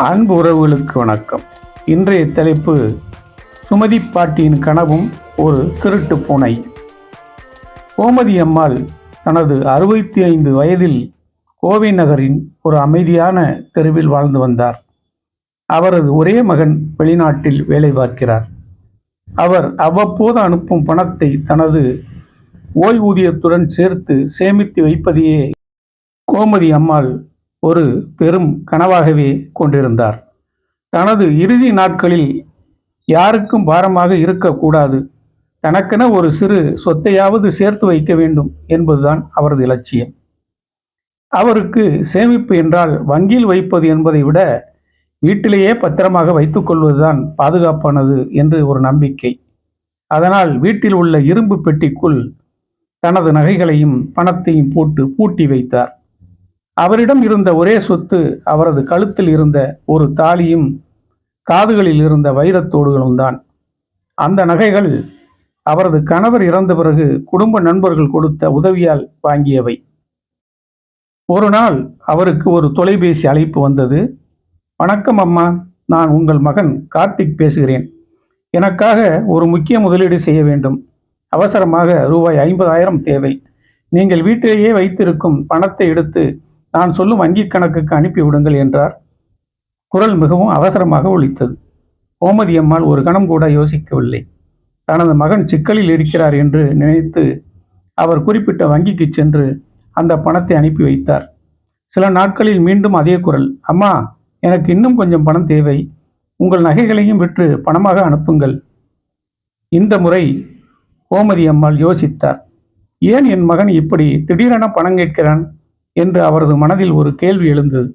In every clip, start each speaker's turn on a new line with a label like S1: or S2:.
S1: அன்பு உறவுகளுக்கு வணக்கம். இன்றைய தலைப்பு சுமதி பாட்டியின் கனவும் ஒரு திருட்டு பூனை. கோமதி அம்மாள் தனது 65 வயதில் கோவை நகரின் ஒரு அமைதியான தெருவில் வாழ்ந்து வந்தார். அவரது ஒரே மகன் வெளிநாட்டில் வேலை பார்க்கிறார். அவர் அவ்வப்போது அனுப்பும் பணத்தை தனது ஓய்வூதியத்துடன் சேர்த்து சேமித்து வைப்பதையே கோமதி அம்மாள் ஒரு பெரும் கனவாகவே கொண்டிருந்தார். தனது இறுதி நாட்களில் யாருக்கும் பாரமாக இருக்கக்கூடாது, தனக்கென ஒரு சிறு சொத்தையாவது சேர்த்து வைக்க வேண்டும் என்பதுதான் அவரது இலட்சியம். அவருக்கு சேமிப்பு என்றால் வங்கியில் வைப்பது என்பதை விட வீட்டிலேயே பத்திரமாக வைத்துக்கொள்வதுதான் பாதுகாப்பானது என்று ஒரு நம்பிக்கை. அதனால் வீட்டில் உள்ள இரும்பு பெட்டிக்குள் தனது நகைகளையும் பணத்தையும் போட்டு பூட்டி வைத்தார். அவரிடம் இருந்த ஒரே சொத்து அவரது கழுத்தில் இருந்த ஒரு தாலியும் காதுகளில் இருந்த வைரத்தோடுகளும் தான். அந்த நகைகள் அவரது கணவர் இறந்த பிறகு குடும்ப நண்பர்கள் கொடுத்த உதவியால் வாங்கியவை. ஒரு நாள் அவருக்கு ஒரு தொலைபேசி அழைப்பு வந்தது. வணக்கம் அம்மா, நான் உங்கள் மகன் கார்த்திக் பேசுகிறேன். எனக்காக ஒரு முக்கிய முதலீடு செய்ய வேண்டும். அவசரமாக ரூபாய் 50,000 தேவை. நீங்கள் வீட்டிலேயே வைத்திருக்கும் பணத்தை எடுத்து நான் சொல்லும் வங்கிக் கணக்குக்கு அனுப்பிவிடுங்கள் என்றார். குரல் மிகவும் அவசரமாக ஒலித்தது. கோமதி அம்மாள் ஒரு கணம் கூட யோசிக்கவில்லை. தனது மகன் சிக்கலில் இருக்கிறார் என்று நினைத்து அவர் குறிப்பிட்ட வங்கிக்கு சென்று அந்த பணத்தை அனுப்பி வைத்தார். சில நாட்களில் மீண்டும் அதே குரல், அம்மா, எனக்கு இன்னும் கொஞ்சம் பணம் தேவை. உங்கள் நகைகளையும் விற்று பணமாக அனுப்புங்கள். இந்த முறை கோமதி அம்மாள் யோசித்தார். ஏன் என் மகன் இப்படி திடீரென பணம் கேட்கிறான் என்று அவரது மனதில் ஒரு கேள்வி எழுந்தது.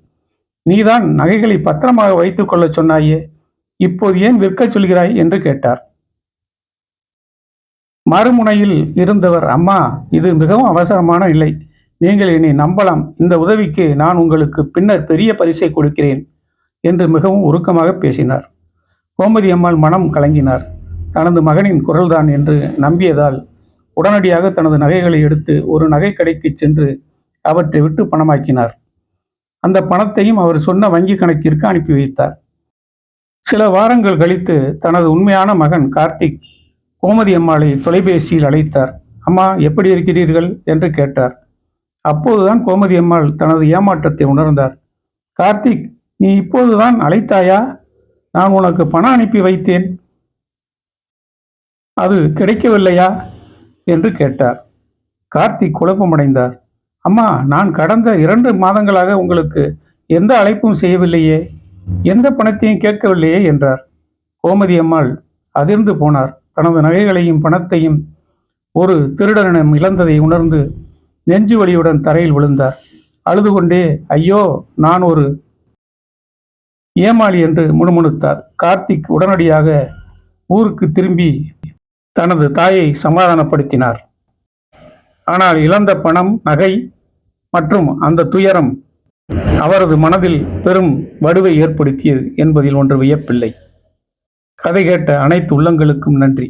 S1: நீதான் நகைகளை பத்திரமாக வைத்துக் கொள்ள சொன்னாயே, இப்போது ஏன் விற்கச் சொல்கிறாய் என்று கேட்டார். மறுமுனையில் இருந்தவர், அம்மா, இது மிகவும் அவசரமான நிலை. நீங்கள் என்னை நம்பலாம். இந்த உதவிக்கு நான் உங்களுக்கு பின்னர் பெரிய பரிசை கொடுக்கிறேன் என்று மிகவும் உருக்கமாக பேசினார். கோமதி அம்மாள் மனம் கலங்கினார். தனது மகனின் குரல்தான் என்று நம்பியதால் உடனடியாக தனது நகைகளை எடுத்து ஒரு நகை கடைக்கு சென்று அவற்றை விட்டு பணமாக்கினார். அந்த பணத்தையும் அவர் சொன்ன வங்கி கணக்கிற்கு அனுப்பி வைத்தார். சில வாரங்கள் கழித்து தனது உண்மையான மகன் கார்த்திக் கோமதி அம்மாளை தொலைபேசியில் அழைத்தார். அம்மா, எப்படி இருக்கிறீர்கள் என்று கேட்டார். அப்போதுதான் கோமதி அம்மாள் தனது ஏமாற்றத்தை உணர்ந்தார். கார்த்திக், நீ இப்போதுதான் அழைத்தாயா? நான் உனக்கு பணம் அனுப்பி வைத்தேன், அது கிடைக்கவில்லையா என்று கேட்டார். கார்த்திக் குழப்பமடைந்தார். அம்மா, நான் கடந்த 2 மாதங்களாக உங்களுக்கு எந்த அழைப்பும் செய்யவில்லையே, எந்த பணத்தையும் கேட்கவில்லையே என்றார். கோமதி அம்மாள் அதிர்ந்து போனார். தனது நகைகளையும் பணத்தையும் ஒரு திருடனிடம் இழந்ததை உணர்ந்து நெஞ்சு வலியுடன் தரையில் விழுந்தார். அழுது கொண்டே, ஐயோ, நான் ஒரு ஏமாளி என்று முணுமுணுத்தார். கார்த்திக் உடனடியாக ஊருக்கு திரும்பி தனது தாயை சமாதானப்படுத்தினார். ஆனால் இழந்த பணம், நகை மற்றும் அந்த துயரம் அவரது மனதில் பெரும் வடுவை ஏற்படுத்தியது என்பதில் ஒன்று வியப்பில்லை. கதை கேட்ட அனைத்து உள்ளங்களுக்கும் நன்றி.